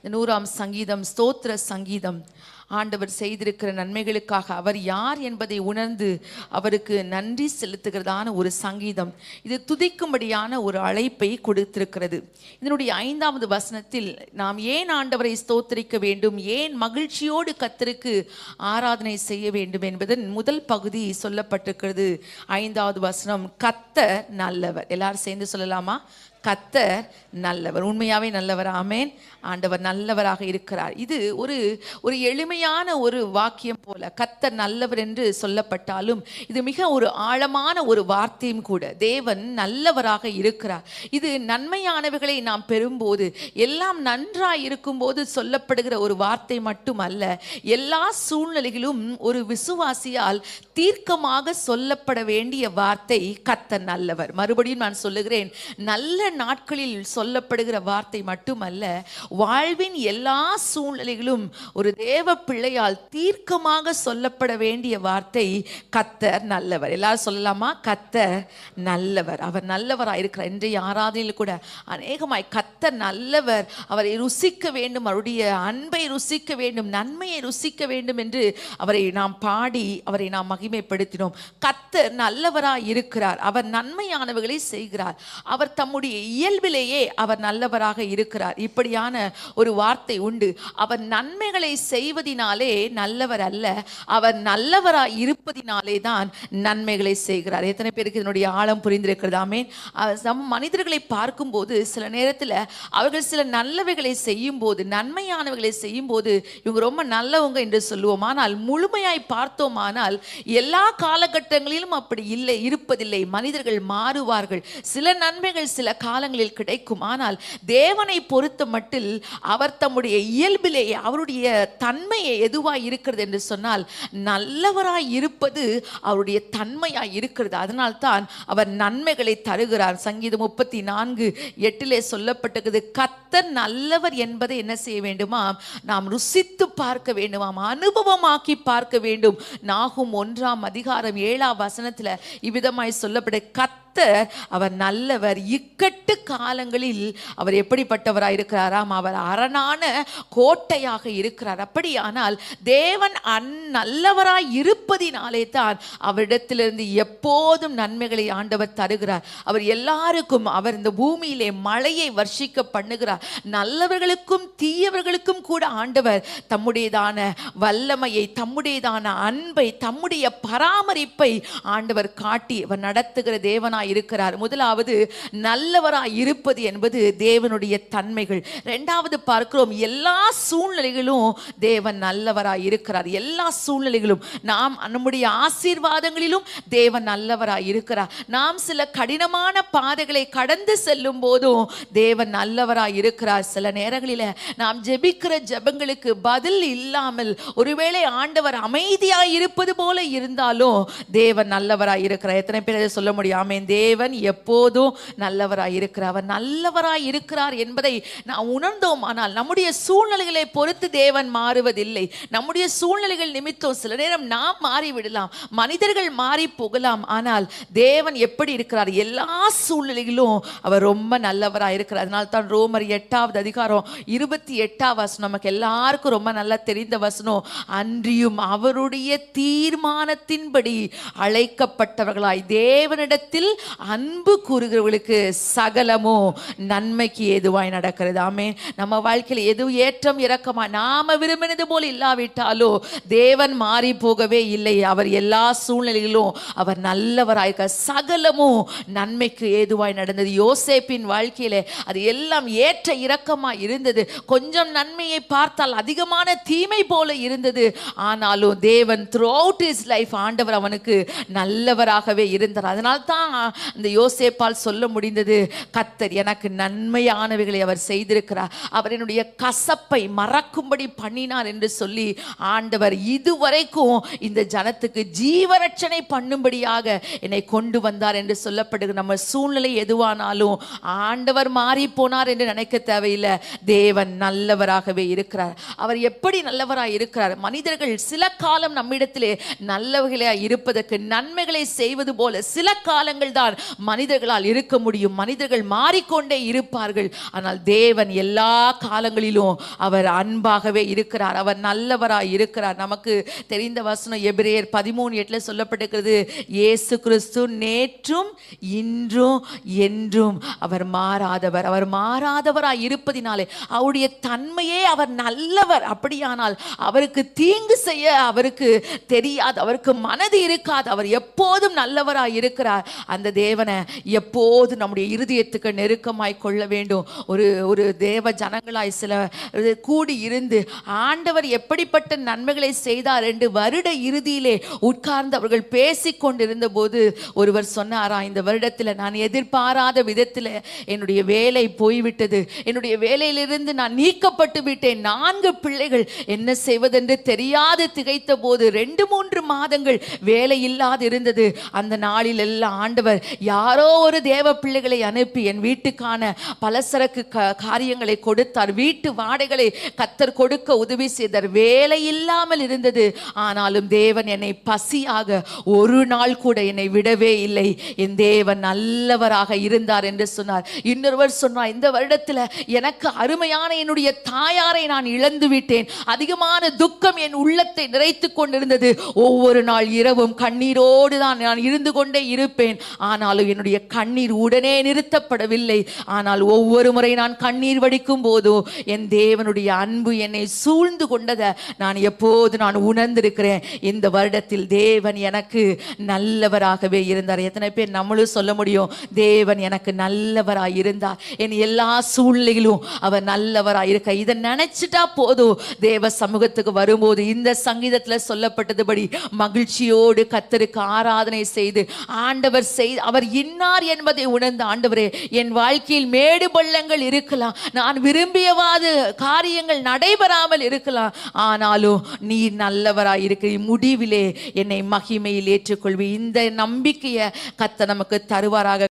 100ஆம் சங்கீதம் ஸ்தோத்திர சங்கீதம். ஆண்டவர் செய்திருக்கிற நன்மைகளுக்காக அவர் யார் என்பதை உணர்ந்து அவருக்கு நன்றி செலுத்துகிறதான ஒரு சங்கீதம். இது துதிக்கும்படியான ஒரு அழைப்பை கொடுத்திருக்கிறது. இதனுடைய 5வது வசனத்தில் நாம் ஏன் ஆண்டவரை ஸ்தோத்திரிக்க வேண்டும், ஏன் மகிழ்ச்சியோடு கர்த்தருக்கு ஆராதனை செய்ய வேண்டும் என்பதன் முதல் பகுதி சொல்லப்பட்டிருக்கிறது. 5வது வசனம், கர்த்தர் நல்லவர். எல்லாரும் சேர்ந்து சொல்லலாமா? கர்த்தர் நல்லவர். உண்மையாவே நல்லவர். ஆமேன். ஆண்டவர் நல்லவராக இருக்கிறார். இது ஒரு எளிமையான ஒரு வாக்கியம் போல கர்த்தர் நல்லவர் என்று சொல்லப்பட்டாலும் இது மிக ஒரு ஆழமான ஒரு வார்த்தையும் கூட. தேவன் நல்லவராக இருக்கிறார். இது நன்மையானவைகளை நாம் பெறும்போது, எல்லாம் நன்றாய் இருக்கும்போது சொல்லப்படுகிற ஒரு வார்த்தை மட்டுமல்ல, எல்லா சூழ்நிலைகளிலும் ஒரு விசுவாசியால் தீர்க்கமாக சொல்லப்பட வேண்டிய வார்த்தை கர்த்தர் நல்லவர். மறுபடியும் நான் சொல்லுகிறேன், நல்ல நாட்களில் சொல்லப்படுகிற வார்த்தை மட்டுமல்ல, வாழ்வின் எல்லா சூழ்நிலைகளும் ஒரு தேவ பிள்ளையால் தீர்க்கமாக சொல்லப்பட வேண்டிய வார்த்தை கர்த்தர் நல்லவர். எல்லாரும் சொல்லலாமா? கர்த்தர் நல்லவர். அவர் நல்லவராக இருக்கிறார். இன்றைய ஆராதனையில் கூட அநேகமாய் கர்த்தர் நல்லவர், அவரை ருசிக்க வேண்டும், அவருடைய அன்பை ருசிக்க வேண்டும், நன்மையை ருசிக்க வேண்டும் என்று அவரை நாம் பாடி அவரை நாம் மகிமைப்படுத்தினோம். கர்த்தர் நல்லவராய் இருக்கிறார். அவர் நன்மையானவைகளை செய்கிறார். அவர் தம்முடைய இயல்பிலேயே அவர் நல்லவராக இருக்கிறார். இப்படியான ஒரு வார்த்தை உண்டு. அவர் நன்மைகளை செய்வதினாலே நல்லவர் அல்ல, அவர் நல்லவராய் இருப்பதினாலே தான் நன்மைகளை செய்கிறார். எத்தனை பேருக்கு இதனுடைய ஆழம் புரிந்திருக்கிறது? ஆமென். நம் மனிதர்களை பார்க்கும்போது சில நேரத்தில் அவர்கள் சில நல்லவைகளை செய்யும் போது, நன்மையானவைகளை செய்யும் போது இவங்க ரொம்ப நல்லவங்க என்று சொல்லுவோம். ஆனால் முழுமையாய் பார்த்தோமானால் எல்லா காலகட்டங்களிலும் அப்படி இல்லை, இருப்பதில்லை. மனிதர்கள் மாறுவார்கள். சில நன்மைகள் சில காலங்களில் கிடைக்கும். ஆனால் தேவனை பொறுத்த மட்டில் அவர் தம்முடைய இயல்பிலேயே அவருடைய தன்மையை எதுவாய் இருக்கிறது என்று சொன்னால் நல்லவராய் இருப்பது அவருடைய தன்மையாய் இருக்கிறது. அதனால்தான் அவர் நன்மைகளை தருகிறார். சங்கீதம் 34:8 சொல்லப்பட்டிருக்கிறது, கர்த்தர் நல்லவர் என்பதை என்ன செய்ய வேண்டுமா? நாம் ருசித்து பார்க்க வேண்டுமாம், அனுபவமாக்கி பார்க்க வேண்டும். நாகும் 1:7 இவ்விதமாய் சொல்லப்பட, கர்த்தர் அவர் நல்லவர், இக்கட்டு காலங்களில் அவர் எப்படிப்பட்டவராய் இருக்கிறாராம்? அவர் அரணான கோட்டையாக இருக்கிறார். அப்படியானால் தேவன் நல்லவராய் இருப்பதினாலே தான் அவரிடத்திலிருந்து எப்போதும் நன்மைகளை ஆண்டவர் தருகிறார். அவர் எல்லாருக்கும், அவர் இந்த பூமியிலே மழையை வர்ஷிக்க பண்ணுகிறார். நல்லவர்களுக்கும் தீயவர்களுக்கும் கூட ஆண்டவர் தம்முடையதான வல்லமையை, தம்முடையதான அன்பை, தம்முடைய பராமரிப்பை ஆண்டவர் காட்டி அவர் நடத்துகிற தேவனாய் இருக்கிறார். முதலாவது, நல்லவராய் இருப்பது என்பது தேவனுடைய தன்மைகள். இரண்டாவது பார்க்கிறோம், எல்லா சூழ்நிலைகளும் தேவன் நல்லவராய் இருக்கிறார். எல்லா சூழ்நிலைகளும், நாம் நம்முடைய ஆசீர்வாதங்களிலும் தேவன் நல்லவராய் இருக்கிறார். நாம் சில கடினமான பாதைகளை கடந்து செல்லும் போதும் தேவன் நல்லவராய் இருக்கிறார். சில நேரங்களில் நாம் ஜெபிக்கிற ஜெபங்களுக்கு பதில் இல்லாமல் ஒருவேளை ஆண்டவர் அமைதியாய் இருப்பது போல இருந்தாலும் தேவன் நல்லவராய் இருக்கிறார். எத்தனை பேர் சொல்ல முடியாம? தேவன் எப்போதும் நல்லவராய் இருக்கிறார். அவர் நல்லவராய் இருக்கிறார் என்பதை நாம் உணர்ந்தோம். ஆனால் நம்முடைய சூழ்நிலைகளை பொறுத்து தேவன் மாறுவதில்லை. நம்முடைய சூழ்நிலைகள் நிமித்தம் சில நேரம் நாம் மாறிவிடலாம், மனிதர்கள் மாறி போகலாம். ஆனால் தேவன் எப்படி இருக்கிறார்? எல்லா சூழ்நிலைகளிலும் அவர் ரொம்ப நல்லவராய் இருக்கிறார். அதனால தான் ரோமர் 8:28 நமக்கு எல்லாருக்கும் ரொம்ப நல்லா தெரிந்த வசனம், அன்றியும் அவருடைய தீர்மானத்தின்படி அழைக்கப்பட்டவர்களாய் தேவனிடத்தில் அன்பு கூறுகிறவர்களுக்கு சகலமோ நன்மைக்கு ஏதுவாய் நடக்கிறது. ஆமென். நம்ம வாழ்க்கையில் எது ஏற்றம் இறக்கமா நாம விரும்பினது போல இல்லாவிட்டாலோ தேவன் மாறி போகவே இல்லை. அவர் எல்லா சூழ்நிலையிலும் அவர் நல்லவராயிருக்க, சகலமும் நன்மைக்கு ஏதுவாய் நடந்தது. யோசேப்பின் வாழ்க்கையில அது எல்லாம் ஏற்ற இறக்கமா இருந்தது. கொஞ்சம் நன்மையை பார்த்தால் அதிகமான தீமை போல இருந்தது. ஆனாலும் தேவன் throughout his life ஆண்டவர் அவனுக்கு நல்லவராகவே இருந்தார். அதனால தான் அந்த யோசேப்பால் சொல்ல முடிந்தது, கர்த்தர் எனக்கு நன்மையானவைகளை அவர் செய்திருக்கிறார், அவர் என்னுடைய கசப்பை மறக்கும்படி பண்ணினார் என்று சொல்லி ஆண்டவர் இதுவரைக்கும் இந்த ஜனத்துக்கு ஜீவரட்சணை பண்ணும்படியாக என்னை கொண்டு வந்தார் என்று சொல்லப்படுகிற நம்ம சூழ்நிலை எதுவானாலும் ஆண்டவர் மாறி போனார் என்று நினைக்க தேவையில்லை. தேவன் நல்லவராகவே இருக்கிறார். அவர் எப்படி நல்லவராய் இருக்கிறார்? மனிதர்கள் சில காலம் நம்மிடத்திலே நல்லவர்களாய் இருப்பதற்கு, நன்மைகளை செய்வது போல சில காலங்கள் தான் மனிதர்களால் இருக்க முடியும். மனிதர்கள் மாறிக்கொண்டே இருப்பார்கள். ஆனால் தேவன் எல்லா காலங்களிலும் அவர் அன்பாகவே இருக்கிறார். அவர் நல்லவராய் இருக்கிறார். நமக்கு தெரிந்த வசனம் எபிரேயர் 13:8 சொல்லப்பட்டிருக்கிறது, இயேசு கிறிஸ்து நேற்றும் இன்றும் என்றும் அவர் மாறாதவர். அவர் மாறாதவராய் இருப்பதினாலே அவருடைய தன்மையே அவர் நல்லவர். அப்படியானால் அவருக்கு தீங்கு செய்ய அவருக்கு தெரியாது, அவருக்கு மனது இருக்காது. அவர் எப்போதும் நல்லவராய் இருக்கிறார். அந்த தேவனை எப்போது நம்முடைய இருதயத்துக்கு நெருக்கமாய் கொள்ள வேண்டும். ஒரு தேவ ஜனங்களாய் சில கூடி இருந்து ஆண்டவர் எப்படிப்பட்ட நன்மைகளை செய்தார் என்று வருட இறுதியிலே உட்கார்ந்து அவர்கள் பேசிக் கொண்டிருந்த போது ஒருவர் சொன்னாரா, இந்த வருடத்தில் நான் எதிர்பாராத விதத்தில் என்னுடைய வேலை போய்விட்டது, என்னுடைய வேலையிலிருந்து நான் நீக்கப்பட்டு விட்டேன். 4 பிள்ளைகள் என்ன செய்வதென்று தெரியாது திகைத்த போது 2-3 மாதங்கள் வேலை இல்லாது இருந்தது. அந்த நாளில் எல்லாம் ஆண்டவர் யாரோ ஒரு தேவ பிள்ளைகளை அனுப்பி என் வீட்டுக்கான பலசரக்கு காரியங்களை கொடுத்தார். வீட்டு வாடகைகளை கத்தர் கொடுக்க உதவி செய்தார். வேலை இல்லாமல் இருந்தது. ஆனாலும் தேவன் என்னை பசியாக ஒரு நாள் கூட என்னை விடவே இல்லை. என் தேவன் நல்லவராக இருந்தார் என்று சொன்னார். இன்னொருவர் சொன்னார், இந்த வருடத்தில் எனக்கு அருமையான என்னுடைய தாயாரை நான் இழந்து விட்டேன். அதிகமான துக்கம் என் உள்ளத்தை நிறைத்துக் கொண்டிருந்தது. ஒவ்வொரு நாள் இரவும் கண்ணீரோடு தான் நான் இருந்து கொண்டே இருப்பேன். ஆனாலும் என்னுடைய கண்ணீர் உடனே நிறுத்தப்படவில்லை. ஆனால் ஒவ்வொரு முறை நான் கண்ணீர் வடிக்கும் போதோ என் தேவனுடைய அன்பு என்னை சூழ்ந்து கொண்டதை நான் உணர்ந்திருக்கிறேன். இந்த வருடத்தில் தேவன் எனக்கு நல்லவராகவே இருந்தார். எத்தனை பேர் நம்மளும் சொல்ல முடியும், தேவன் எனக்கு நல்லவராய் இருந்தார், என் எல்லா சூழ்நிலையிலும் அவர் நல்லவராய் இருக்க. இதை நினைச்சிட்டா போதும், தேவ சமூகத்துக்கு வரும்போது இந்த சங்கீதத்தில் சொல்லப்பட்டதுபடி மகிழ்ச்சியோடு கர்த்தருக்கு ஆராதனை செய்து அவர் இன்னார் என்பதை உணர்ந்த, ஆண்டவரே என் வாழ்க்கையில் மேடு பள்ளங்கள் இருக்கலாம், நான் விரும்பியவாது காரியங்கள் நடைபெறாமல் இருக்கலாம், ஆனாலும் நீ நல்லவராய் இருக்கிற, முடிவிலே என்னை மகிமையில் ஏற்றுக்கொள்வி. இந்த நம்பிக்கையை கர்த்தர் நமக்கு தருவாராக.